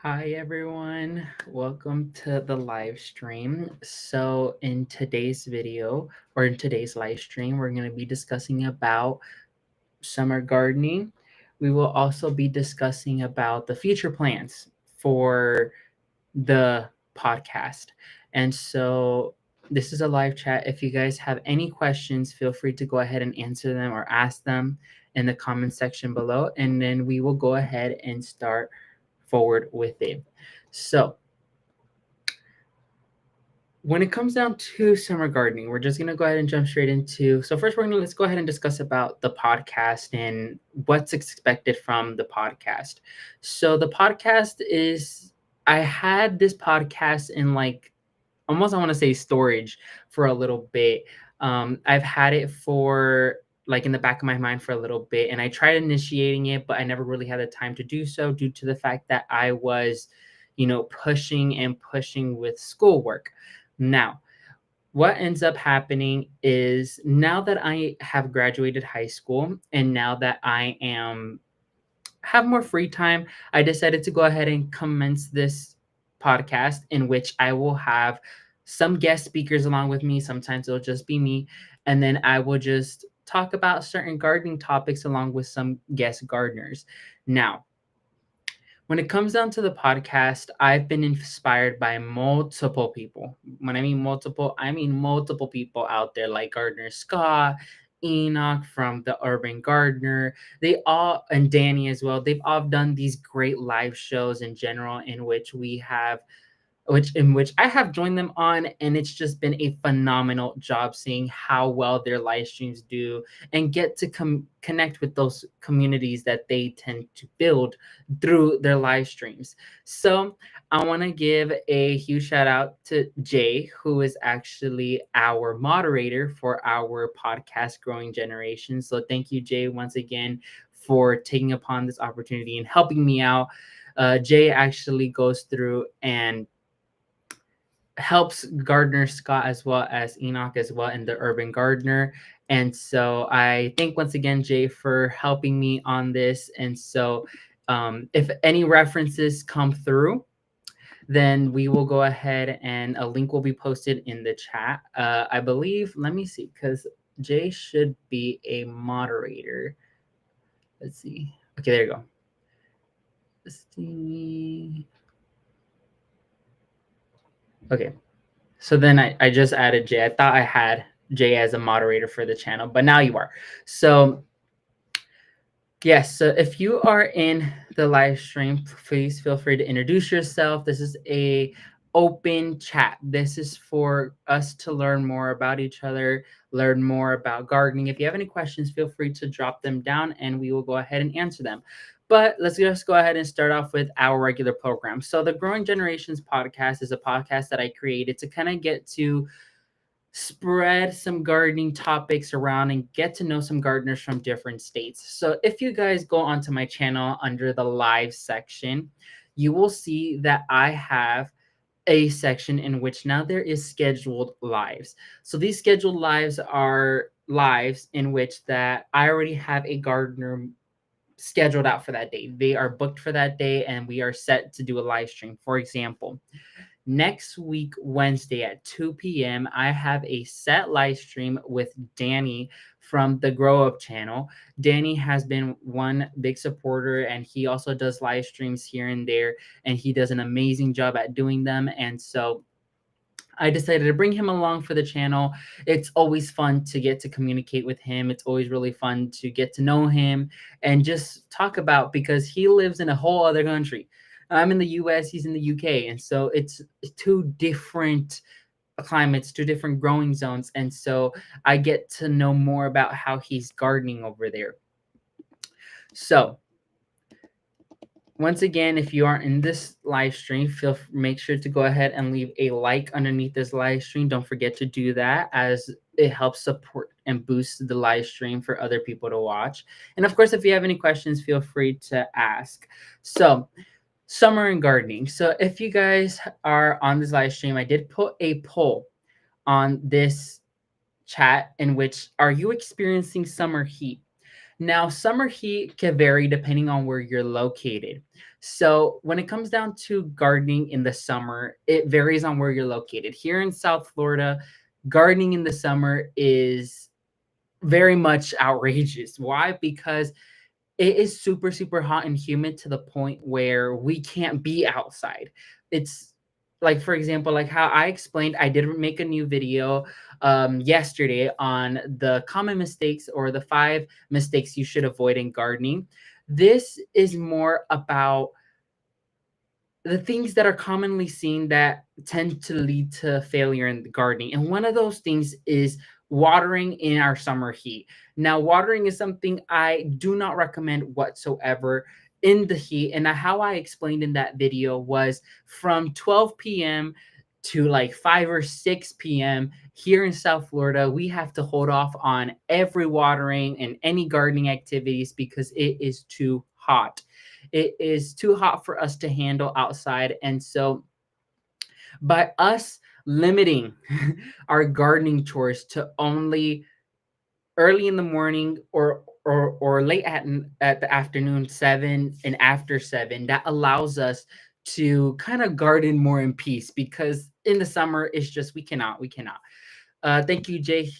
Hi everyone, welcome to the live stream. So in today's video or in today's live stream, we're going to be discussing about summer gardening. We will also be discussing about the future plans for the podcast. And so this is a live chat. If you guys have any questions, feel free to go ahead and answer them or ask them in the comment section below, and then we will go ahead and start forward with it. So, when it comes down to summer gardening, we're just gonna go ahead and jump straight into. So first, let's go ahead and discuss about the podcast and what's expected from the podcast. So the podcast is, I had this podcast in like almost I want to say storage for a little bit. I've had it for like in the back of my mind for a little bit, and I tried initiating it, but I never really had the time to do so due to the fact that I was, pushing and pushing with schoolwork. Now, what ends up happening is now that I have graduated high school and now that I am have more free time, I decided to go ahead and commence this podcast in which I will have some guest speakers along with me. Sometimes it'll just be me. And then I will just talk about certain gardening topics along with some guest gardeners. Now, when it comes down to the podcast, I've been inspired by multiple people. When I mean multiple people out there like Gardner Scott, Enoch from the Urban Gardener. They all, and Danny as well, they've all done these great live shows in general in which we have which I have joined them on, and it's just been a phenomenal job seeing how well their live streams do and get to connect with those communities that they tend to build through their live streams. So I want to give a huge shout out to Jay, who is actually our moderator for our podcast Growing Generation. So thank you, Jay, once again for taking upon this opportunity and helping me out. Jay actually goes through and helps Gardner Scott as well as Enoch as well in the Urban Gardener. And so I thank once again Jay for helping me on this. And so if any references come through, then we will go ahead and a link will be posted in the chat. I believe, let me see, because Jay should be a moderator. Let's see. Okay, there you go. Let's see. Okay. So then I just added Jay. I thought I had Jay as a moderator for the channel, but now you are. So yes, so if you are in the live stream, please feel free to introduce yourself. This is a open chat. This is for us to learn more about each other, learn more about gardening. If you have any questions, feel free to drop them down and we will go ahead and answer them. But let's just go ahead and start off with our regular program. So the Growing Generations podcast is a podcast that I created to kind of get to spread some gardening topics around and get to know some gardeners from different states. So if you guys go onto my channel under the live section, you will see that I have a section in which now there is scheduled lives. So these scheduled lives are lives in which that I already have a gardener scheduled out for that day. They are booked for that day and we are set to do a live stream. For example, next week, Wednesday at 2 p.m., I have a set live stream with Danny from the Grow Up channel. Danny has been one big supporter and he also does live streams here and there, and he does an amazing job at doing them. And so I decided to bring him along for the channel. It's always fun to get to communicate with him. It's always really fun to get to know him and just talk about, because he lives in a whole other country. I'm in the US, he's in the UK. And so it's two different climates, two different growing zones. And so I get to know more about how he's gardening over there. So once again, if you are in this live stream, make sure to go ahead and leave a like underneath this live stream. Don't forget to do that, as it helps support and boost the live stream for other people to watch. And of course, if you have any questions, feel free to ask. So summer and gardening. So if you guys are on this live stream, I did put a poll on this chat in which, are you experiencing summer heat? Now, summer heat can vary depending on where you're located. So, when it comes down to gardening in the summer, it varies on where you're located. Here in South Florida, gardening in the summer is very much outrageous. Why? Because it is super, super hot and humid to the point where we can't be outside. It's like, for example, like how I explained, I did make a new video yesterday on the common mistakes or the 5 mistakes you should avoid in gardening. This is more about the things that are commonly seen that tend to lead to failure in the gardening. And one of those things is watering in our summer heat. Now, watering is something I do not recommend whatsoever in the heat. And how I explained in that video was from 12 p.m. to like 5 or 6 p.m. here in South Florida, we have to hold off on every watering and any gardening activities because it is too hot. It is too hot for us to handle outside. And so, by us limiting our gardening chores to only early in the morning or late at the afternoon, 7 and after 7, that allows us to kind of garden more in peace, because in the summer it's just we cannot. Thank you, Jay.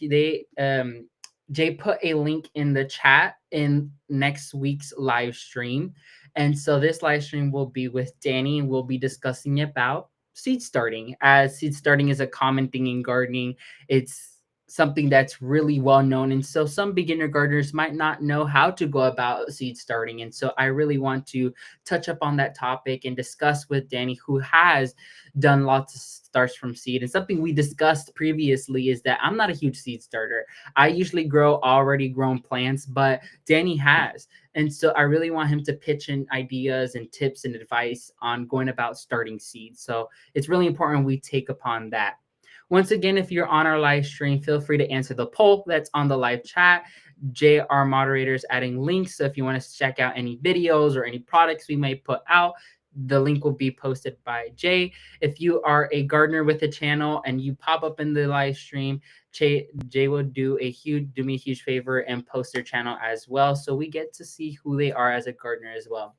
Jay put a link in the chat in next week's live stream. And so this live stream will be with Danny, and we'll be discussing about seed starting, as seed starting is a common thing in gardening. It's something that's really well known. And so some beginner gardeners might not know how to go about seed starting. And so I really want to touch up on that topic and discuss with Danny, who has done lots of starts from seed. And something we discussed previously is that I'm not a huge seed starter. I usually grow already grown plants, but Danny has. And so I really want him to pitch in ideas and tips and advice on going about starting seeds. So it's really important we take upon that. Once again, if you're on our live stream, feel free to answer the poll that's on the live chat. Jay, our moderator, is adding links. So if you want to check out any videos or any products we may put out, the link will be posted by Jay. If you are a gardener with a channel and you pop up in the live stream, Jay will do me a huge favor and post their channel as well, so we get to see who they are as a gardener as well.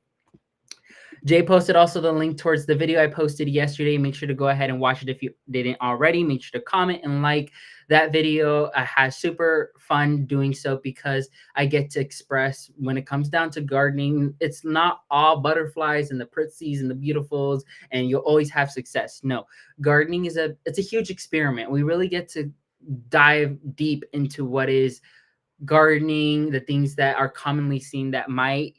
Jay posted also the link towards the video I posted yesterday. Make sure to go ahead and watch it if you didn't already. Make sure to comment and like that video. I had super fun doing so because I get to express, when it comes down to gardening, it's not all butterflies and the pretzies and the beautifuls and you'll always have success. No, gardening it's a huge experiment. We really get to dive deep into what is gardening, the things that are commonly seen that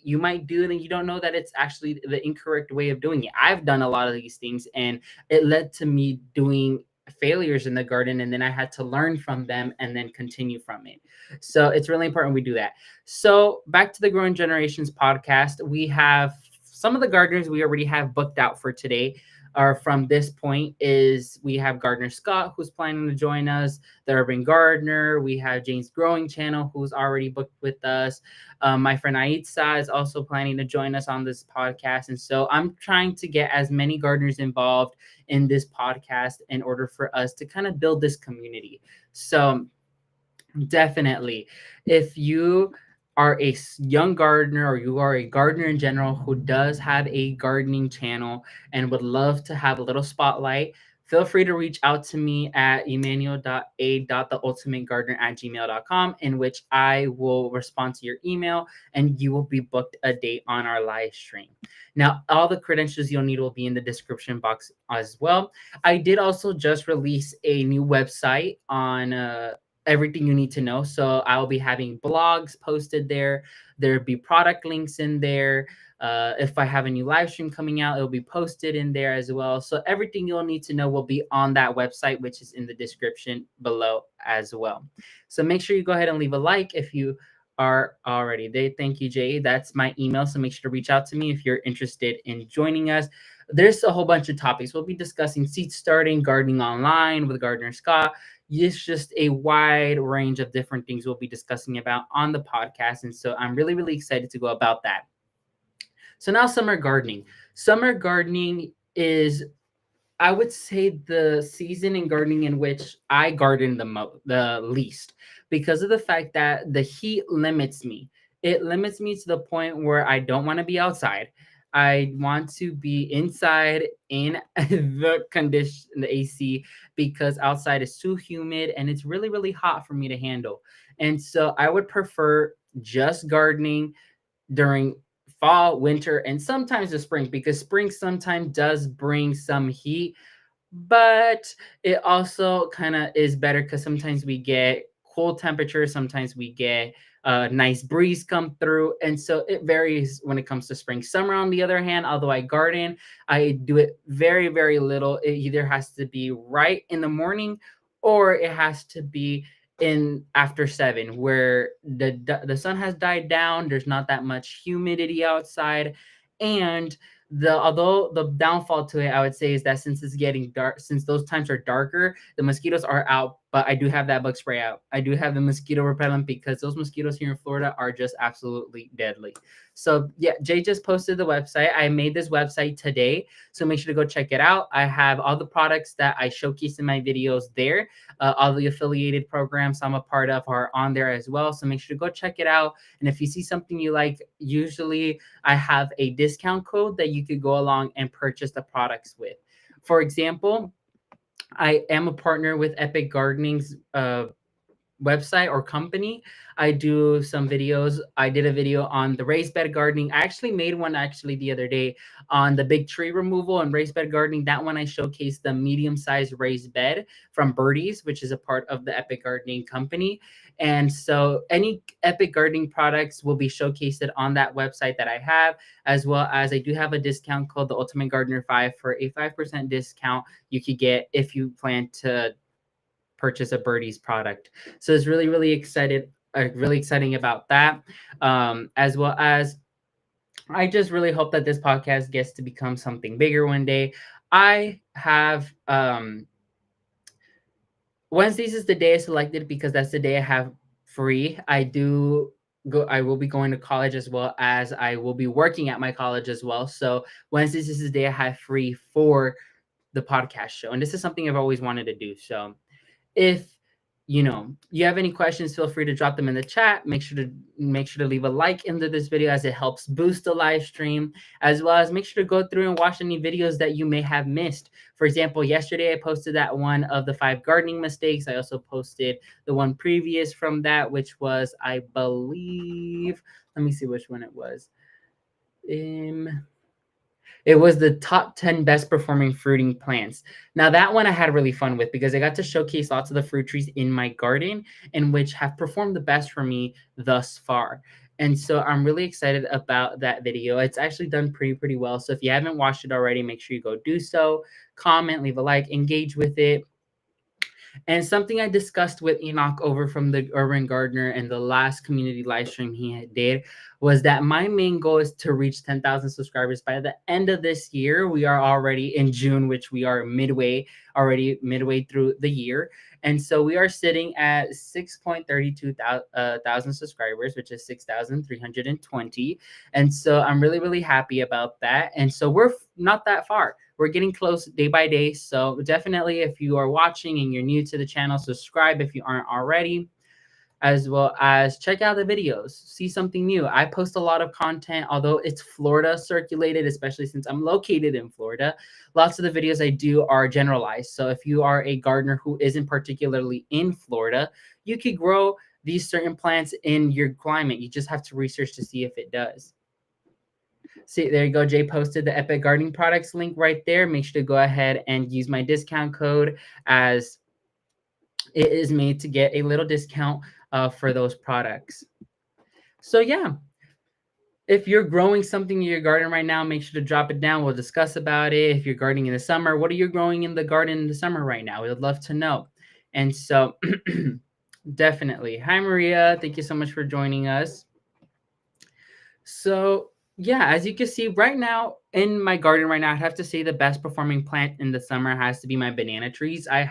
you might do, and you don't know that it's actually the incorrect way of doing it. I've done a lot of these things, and it led to me doing failures in the garden, and then I had to learn from them and then continue from it. So it's really important we do that. So back to the Growing Generations podcast, we have some of the gardeners we already have booked out for today. Or from this point is we have Gardener Scott, who's planning to join us, the Urban Gardener. We have James Growing Channel, who's already booked with us. My friend Aitza is also planning to join us on this podcast. And so I'm trying to get as many gardeners involved in this podcast in order for us to kind of build this community. So definitely, if you are a young gardener or you are a gardener in general who does have a gardening channel and would love to have a little spotlight, feel free to reach out to me at emmanuel.a.theultimategardener@gmail.com, in which I will respond to your email and you will be booked a date on our live stream. Now, all the credentials you'll need will be in the description box as well. I did also just release a new website on everything you need to know. So I'll be having blogs posted there. There'll be product links in there. If I have a new live stream coming out, it'll be posted in there as well. So everything you'll need to know will be on that website, which is in the description below as well. So make sure you go ahead and leave a like if you are already there. Thank you, Jay. That's my email. So make sure to reach out to me if you're interested in joining us. There's a whole bunch of topics. We'll be discussing seed starting, gardening online with Gardener Scott. It's just a wide range of different things we'll be discussing about on the podcast. And so I'm really, really excited to go about that. So now summer gardening. Summer gardening is, I would say, the season in gardening in which I garden the least, because of the fact that the heat limits me. it limits me to the point where I don't want to be outside. I want to be inside in the condition, the AC, because outside is too humid and it's really, really hot for me to handle. And so I would prefer just gardening during fall, winter, and sometimes the spring, because spring sometimes does bring some heat, but it also kind of is better because sometimes we get cold temperatures, sometimes we get a nice breeze come through, and so it varies when it comes to spring. Summer, on the other hand, although I garden, I do it very, very little. It either has to be right in the morning or it has to be in after 7, where the sun has died down, there's not that much humidity outside. And the although the downfall to it, I would say, is that since it's getting dark, since those times are darker, the mosquitoes are out, but I do have that bug spray out. I do have the mosquito repellent because those mosquitoes here in Florida are just absolutely deadly. So yeah, Jay just posted the website. I made this website today, so make sure to go check it out. I have all the products that I showcase in my videos there. All the affiliated programs I'm a part of are on there as well, so make sure to go check it out. And if you see something you like, usually I have a discount code that you could go along and purchase the products with. For example, I am a partner with Epic Gardening's website or company. I do some videos. I did a video on the raised bed gardening. I actually made one the other day on the big tree removal and raised bed gardening. That one I showcased the medium-sized raised bed from Birdies, which is a part of the Epic Gardening company. And so any Epic Gardening products will be showcased on that website that I have, as well as I do have a discount called the Ultimate Gardener 5 for a 5% discount you could get if you plan to purchase a Birdie's product. So it's really, really exciting about that. As well as I just really hope that this podcast gets to become something bigger one day. I have Wednesdays is the day I selected because that's the day I have free. I will be going to college as well as I will be working at my college as well. So Wednesdays is the day I have free for the podcast show. And this is something I've always wanted to do. So if you have any questions, feel free to drop them in the chat. Make sure to leave a like into this video, as it helps boost the live stream, as well as make sure to go through and watch any videos that you may have missed. For example, yesterday I posted that one of the 5 gardening mistakes. I also posted the one previous from that, which was, I believe, let me see which one it was. It was the top 10 best performing fruiting plants. Now, that one I had really fun with because I got to showcase lots of the fruit trees in my garden, and which have performed the best for me thus far. And so I'm really excited about that video. It's actually done pretty well. So if you haven't watched it already, make sure you go do so. Comment, leave a like, engage with it. And something I discussed with Enoch over from the Urban Gardener and the last community live stream he did was that my main goal is to reach 10,000 subscribers by the end of this year. We are already in June, which we are already midway through the year. And so we are sitting at 6.32 thousand subscribers, which is 6,320. And so I'm really, really happy about that. And so we're not that far. We're getting close day by day. So definitely, if you are watching and you're new to the channel, subscribe if you aren't already, as well as check out the videos, see something new. I post a lot of content, although it's Florida circulated, especially since I'm located in Florida. Lots of the videos I do are generalized. So if you are a gardener who isn't particularly in Florida, you could grow these certain plants in your climate. You just have to research to see if it does. See, there you go. Jay posted the Epic Gardening products link right there. Make sure to go ahead and use my discount code, as it is made to get a little discount for those products. So yeah, if you're growing something in your garden right now, make sure to drop it down. We'll discuss about it. If you're gardening in the summer, what are you growing in the garden in the summer right now? We would love to know. And so definitely. Hi, Maria. Thank you so much for joining us. So yeah, as you can see right now in my garden right now, I have to say the best performing plant in the summer has to be my banana trees. I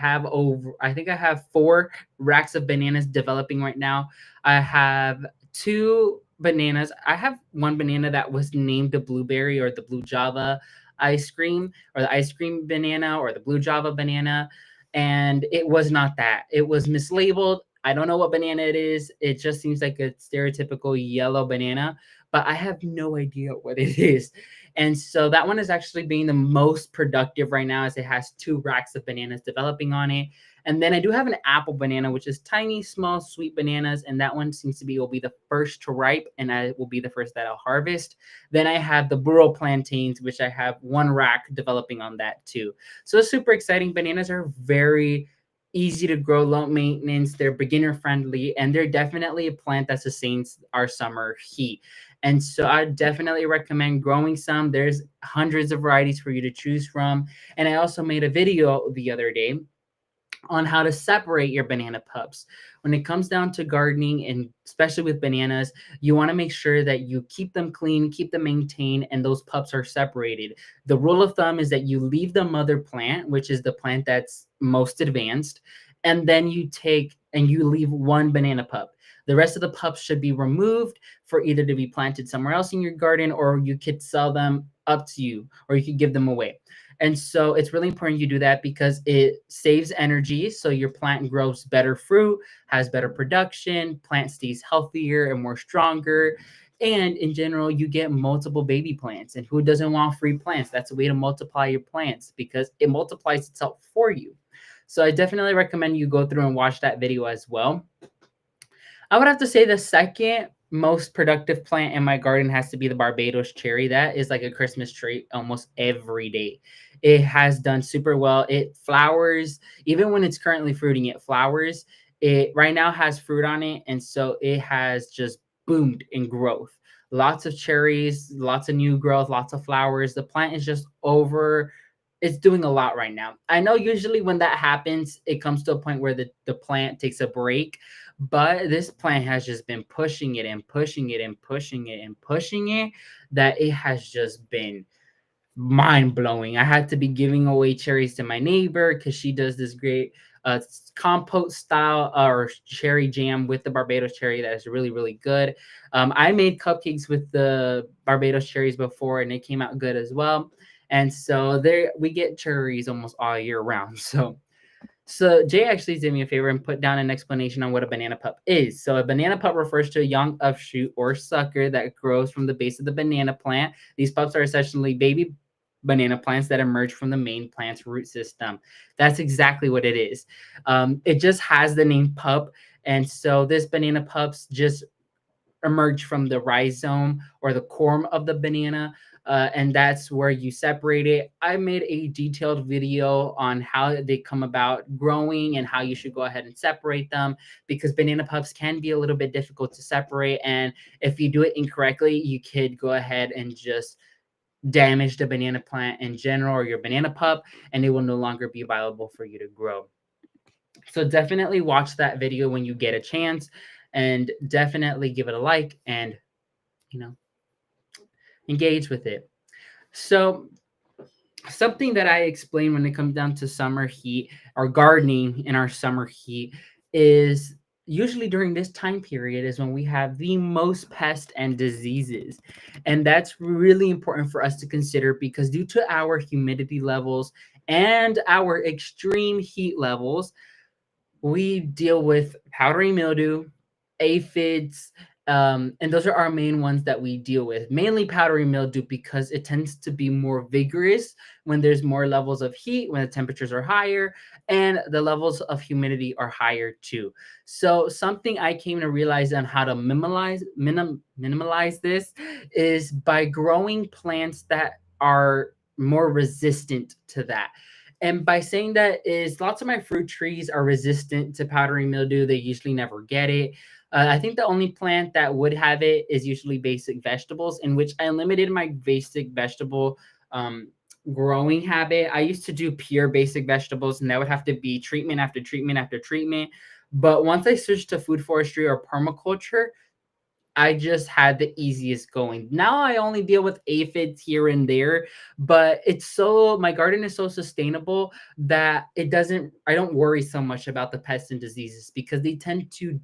think I have 4 racks of bananas developing right now. I have 2 bananas. I have one banana that was named the blueberry or the blue java ice cream, or the ice cream banana or the blue java banana. And it was not that. It was mislabeled. I don't know what banana it is. It just seems like a stereotypical yellow banana, but I have no idea what it is. And so that one is actually being the most productive right now, as it has 2 racks of bananas developing on it. And then I do have an apple banana, which is tiny, small, sweet bananas. And that one seems to be will be the first to ripe, and I will be the first that I'll harvest. Then I have the burro plantains, which I have 1 rack developing on that too. So it's super exciting. Bananas are very easy to grow, low maintenance. They're beginner friendly, and they're definitely a plant that sustains our summer heat. And so I definitely recommend growing some. There's hundreds of varieties for you to choose from. And I also made a video the other day on how to separate your banana pups. When it comes down to gardening, and especially with bananas, you want to make sure that you keep them clean, keep them maintained, and those pups are separated. The rule of thumb is that you leave the mother plant, which is the plant that's most advanced, and then you take and you leave 1 banana pup. The rest of the pups should be removed for either to be planted somewhere else in your garden, or you could sell them, up to you, or you could give them away. And so it's really important you do that because it saves energy. So your plant grows better fruit, has better production, plant stays healthier and more stronger. And in general, you get multiple baby plants. And who doesn't want free plants? That's a way to multiply your plants because it multiplies itself for you. So I definitely recommend you go through and watch that video as well. I would have to say the second most productive plant in my garden has to be the Barbados cherry. That is like a Christmas tree almost every day. It has done super well. It flowers, even when it's currently fruiting, it flowers. It right now has fruit on it, and so it has just boomed in growth. Lots of cherries, lots of new growth, lots of flowers. The plant is just over. It's doing a lot right now. I know usually when that happens, it comes to a point where the plant takes a break, but this plant has just been pushing it and pushing it and pushing it and pushing it, that it has just been mind blowing. I had to be giving away cherries to my neighbor because she does this great compote style or cherry jam with the Barbados cherry that is really, really good. I made cupcakes with the Barbados cherries before, and they came out good as well. And so there we get cherries almost all year round. So Jay actually did me a favor and put down an explanation on what a banana pup is. So a banana pup refers to a young offshoot or sucker that grows from the base of the banana plant. These pups are essentially baby banana plants that emerge from the main plant's root system. That's exactly what it is. It just has the name pup. And so this banana pups just emerge from the rhizome or the core of the banana, and that's where you separate it. I made a detailed video on how they come about growing and how you should go ahead and separate them, because banana pups can be a little bit difficult to separate, and if you do it incorrectly, you could go ahead and just damage the banana plant in general or your banana pup, and it will no longer be viable for you to grow. So definitely watch that video when you get a chance, and definitely give it a like and, you know, engage with it. So something that I explain when it comes down to summer heat or gardening in our summer heat is usually during this time period is when we have the most pests and diseases. And that's really important for us to consider because due to our humidity levels and our extreme heat levels, we deal with powdery mildew, aphids, and those are our main ones that we deal with. Mainly powdery mildew because it tends to be more vigorous when there's more levels of heat, when the temperatures are higher, and the levels of humidity are higher too. So something I came to realize on how to minimize this is by growing plants that are more resistant to that. And by saying that is lots of my fruit trees are resistant to powdery mildew. They usually never get it. I think the only plant that would have it is usually basic vegetables, in which I limited my basic vegetable growing habit. I used to do pure basic vegetables, and that would have to be treatment after treatment after treatment. But once I switched to food forestry or permaculture, I just had the easiest going. Now I only deal with aphids here and there, but my garden is so sustainable that I don't worry so much about the pests and diseases because they tend to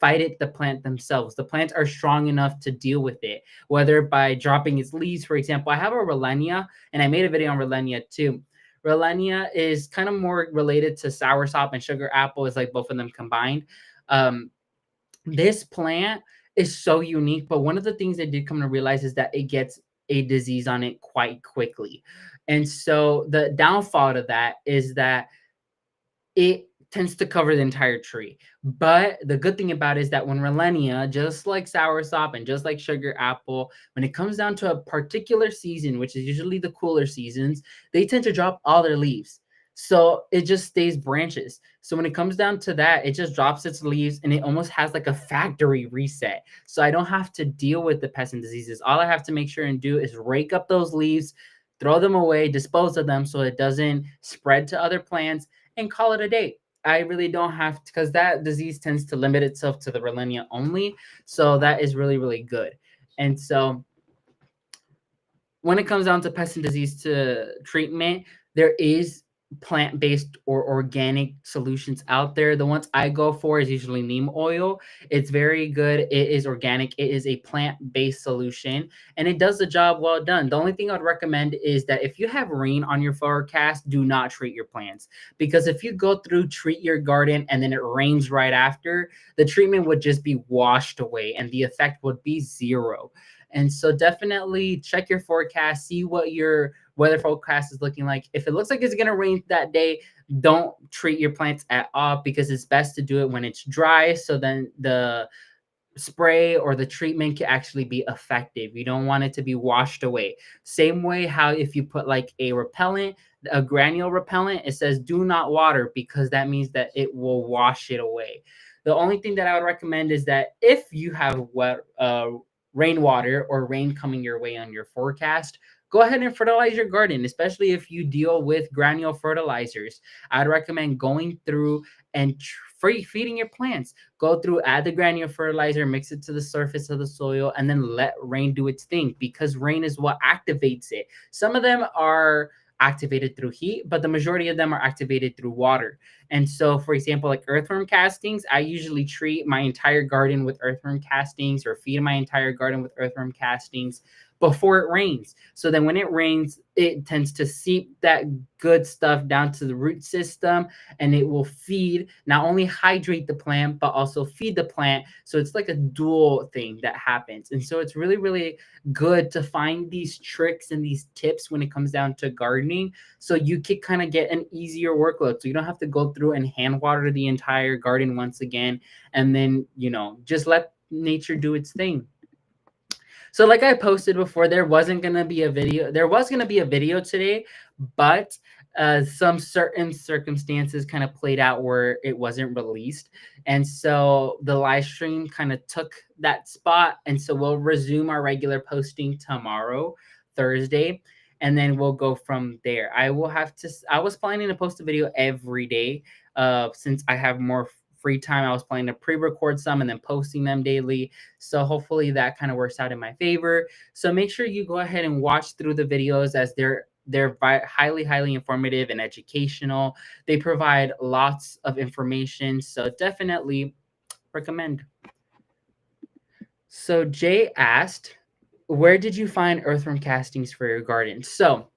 fight it the plant themselves. The plants are strong enough to deal with it, whether by dropping its leaves. For example, I have a Rellenia, and I made a video on Rellenia too. Rellenia is kind of more related to soursop and sugar apple, is like both of them combined. This plant is so unique, but one of the things I did come to realize is that it gets a disease on it quite quickly. And so the downfall to that is that it tends to cover the entire tree. But the good thing about it is that when Relenia, just like soursop and just like sugar apple, when it comes down to a particular season, which is usually the cooler seasons, they tend to drop all their leaves. So it just stays branches. So when it comes down to that, it just drops its leaves and it almost has like a factory reset. So I don't have to deal with the pests and diseases. All I have to make sure and do is rake up those leaves, throw them away, dispose of them so it doesn't spread to other plants, and call it a day. I really don't have to, because that disease tends to limit itself to the Rillenia only. So that is really, really good. And so when it comes down to pest and disease to treatment, there is plant-based or organic solutions out there. The ones I go for is usually neem oil. It's very good. It is organic. It is a plant-based solution and it does the job well done. The only thing I'd recommend is that if you have rain on your forecast, do not treat your plants, because if you go through treat your garden and then it rains right after, the treatment would just be washed away and the effect would be zero. And so definitely check your forecast, see what your weather forecast is looking like. If it looks like it's going to rain that day, don't treat your plants at all, because it's best to do it when it's dry. So then the spray or the treatment can actually be effective. You don't want it to be washed away. Same way how if you put like a repellent, a granule repellent, it says do not water, because that means that it will wash it away. The only thing that I would recommend is that if you have wet rainwater or rain coming your way on your forecast, go ahead and fertilize your garden, especially if you deal with granule fertilizers. I'd recommend going through and free feeding your plants. Go through, add the granule fertilizer, mix it to the surface of the soil, and then let rain do its thing, because rain is what activates it. Some of them are activated through heat, but the majority of them are activated through water. And so, for example, like earthworm castings, I usually treat my entire garden with earthworm castings or feed my entire garden with earthworm castings before it rains. So then when it rains, it tends to seep that good stuff down to the root system, and it will feed, not only hydrate the plant, but also feed the plant. So it's like a dual thing that happens. And so it's really, really good to find these tricks and these tips when it comes down to gardening, so you can kind of get an easier workload. So you don't have to go through and hand water the entire garden once again, and then, just let nature do its thing. So like I posted before, there wasn't going to be a video. There was going to be a video today, but some certain circumstances kind of played out where it wasn't released. And so the live stream kind of took that spot. And so we'll resume our regular posting tomorrow, Thursday, and then we'll go from there. I was planning to post a video every day since I have more free time. I was planning to pre-record some and then posting them daily. So hopefully that kind of works out in my favor. So make sure you go ahead and watch through the videos, as they're highly informative and educational. They provide lots of information, so definitely recommend. So Jay asked, where did you find earthworm castings for your garden? So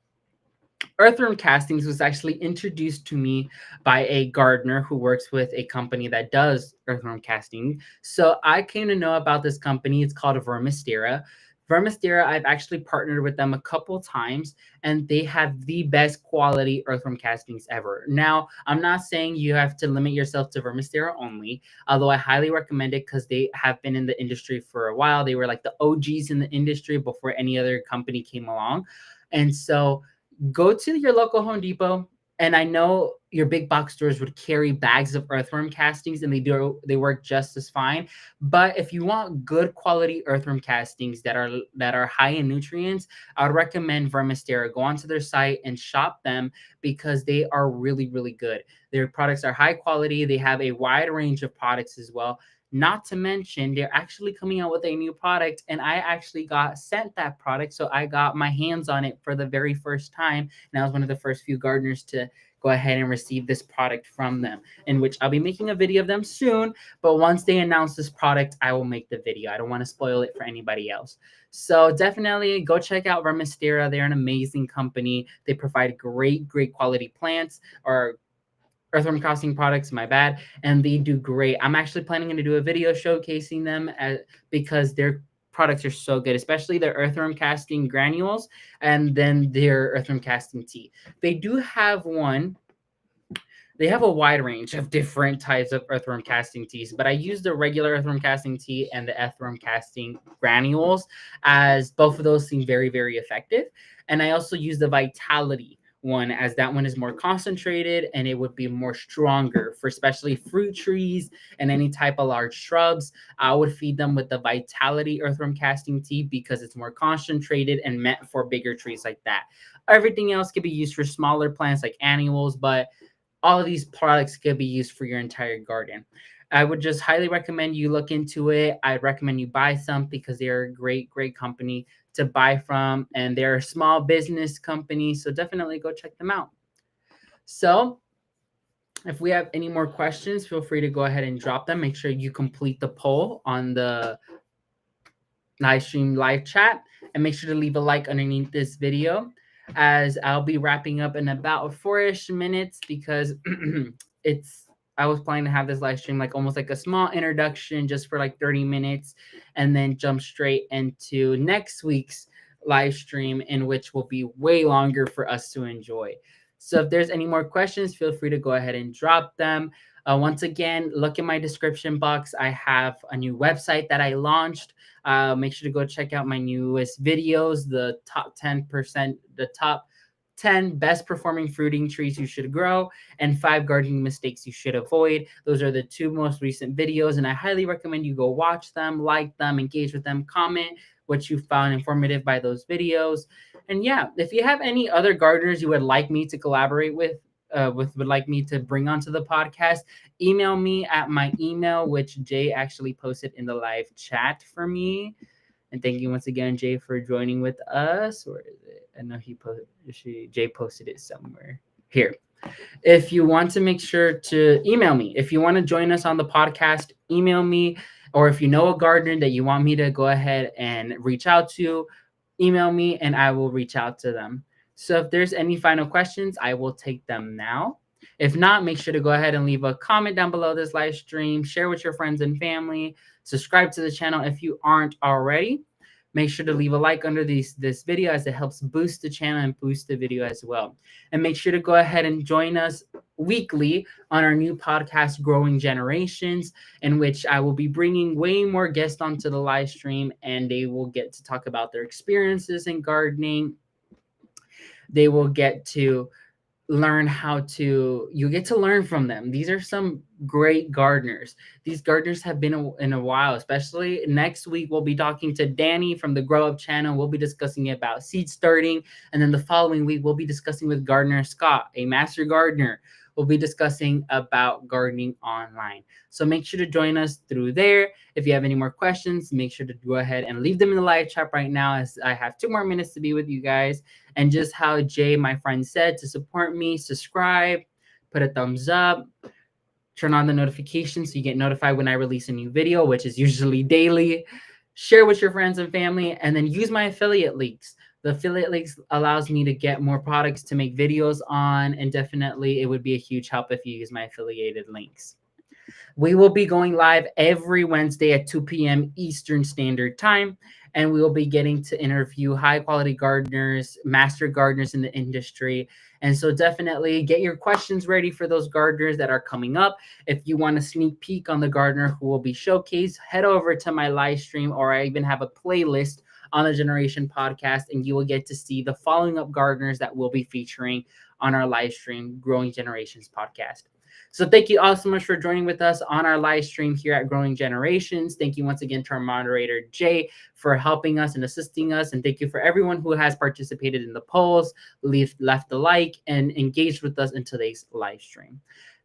earthworm castings was actually introduced to me by a gardener who works with a company that does earthworm casting. So I came to know about this company. It's called Vermistera. Vermistera, I've actually partnered with them a couple times, and they have the best quality earthworm castings ever. Now, I'm not saying you have to limit yourself to Vermistera only, although I highly recommend it because they have been in the industry for a while. They were like the OGs in the industry before any other company came along. And so go to your local Home Depot, and I know your big box stores would carry bags of earthworm castings, and they work just as fine. But if you want good quality earthworm castings that are high in nutrients, I would recommend Vermistera. Go onto their site and shop them, because they are really, really good. Their products are high quality. They have a wide range of products as well. Not to mention, they're actually coming out with a new product, and I actually got sent that product. So I got my hands on it for the very first time. And I was one of the first few gardeners to go ahead and receive this product from them, in which I'll be making a video of them soon. But once they announce this product, I will make the video. I don't want to spoil it for anybody else. So definitely go check out Vermistera. They're an amazing company. They provide great quality plants, or earthworm casting products, my bad, and they do great. I'm actually planning to do a video showcasing them because their products are so good, especially their earthworm casting granules and then their earthworm casting tea. They do have one. They have a wide range of different types of earthworm casting teas, but I use the regular earthworm casting tea and the earthworm casting granules, as both of those seem very, very effective. And I also use the Vitality one, as that one is more concentrated and it would be more stronger for especially fruit trees and any type of large shrubs. I would feed them with the Vitality earthworm casting tea because it's more concentrated and meant for bigger trees like that. Everything else can be used for smaller plants like annuals, but all of these products could be used for your entire garden. I would just highly recommend you look into it. I'd recommend you buy some because they're a great, great company to buy from, and they're a small business company. So definitely go check them out. So if we have any more questions, feel free to go ahead and drop them. Make sure you complete the poll on the live stream live chat, and make sure to leave a like underneath this video, as I'll be wrapping up in about 4-ish minutes because it's I was planning to have this live stream like almost like a small introduction just for like 30 minutes and then jump straight into next week's live stream, in which will be way longer for us to enjoy. So if there's any more questions, feel free to go ahead and drop them. Once again, look in my description box. I have a new website that I launched. Make sure to go check out my newest videos, the top 10%, the top 10 best performing fruiting trees you should grow, and 5 gardening mistakes you should avoid. Those are the 2 most recent videos, and I highly recommend you go watch them, like them, engage with them, comment what you found informative by those videos. And yeah, if you have any other gardeners you would like me to collaborate with, would like me to bring onto the podcast, email me at my email, which Jay actually posted in the live chat for me. And thank you once again, Jay, for joining with us. Or is it? I know Jay posted it somewhere here. If you want to, make sure to email me. If you want to join us on the podcast, email me. Or if you know a gardener that you want me to go ahead and reach out to, email me and I will reach out to them. So if there's any final questions, I will take them now. If not, make sure to go ahead and leave a comment down below this live stream, share with your friends and family, subscribe to the channel if you aren't already. Make sure to leave a like under this video, as it helps boost the channel and boost the video as well. And make sure to go ahead and join us weekly on our new podcast, Growing Generations, in which I will be bringing way more guests onto the live stream, and they will get to talk about their experiences in gardening. They will get to you get to learn from them. These are some great gardeners. These gardeners have been in a while, especially next week. We'll be talking to Danny from the Grow Up channel. We'll be discussing about seed starting. And then the following week, we'll be discussing with Gardener Scott, a master gardener. We'll be discussing about gardening online. So make sure to join us through there. If you have any more questions, make sure to go ahead and leave them in the live chat right now, as I have 2 more minutes to be with you guys. And just how Jay, my friend, said, to support me, subscribe, put a thumbs up, turn on the notifications so you get notified when I release a new video, which is usually daily. Share with your friends and family, and then use my affiliate links. The affiliate links allows me to get more products to make videos on, and definitely it would be a huge help if you use my affiliated links. We will be going live every Wednesday at 2 p.m. Eastern Standard Time, and we will be getting to interview high-quality gardeners, master gardeners in the industry. And so definitely get your questions ready for those gardeners that are coming up. If you want a sneak peek on the gardener who will be showcased, head over to my live stream, or I even have a playlist on the Generation podcast, and you will get to see the following up gardeners that we'll be featuring on our live stream, Growing Generations podcast. So thank you all so much for joining with us on our live stream here at Growing Generations. Thank you once again to our moderator, Jay, for helping us and assisting us. And thank you for everyone who has participated in the polls, left a like, and engaged with us in today's live stream.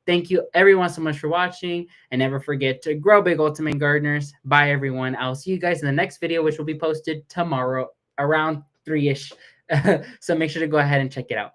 Thank you everyone so much for watching, and never forget to grow big, Ultimate Gardeners. Bye everyone. I'll see you guys in the next video, which will be posted tomorrow around 3-ish. So make sure to go ahead and check it out.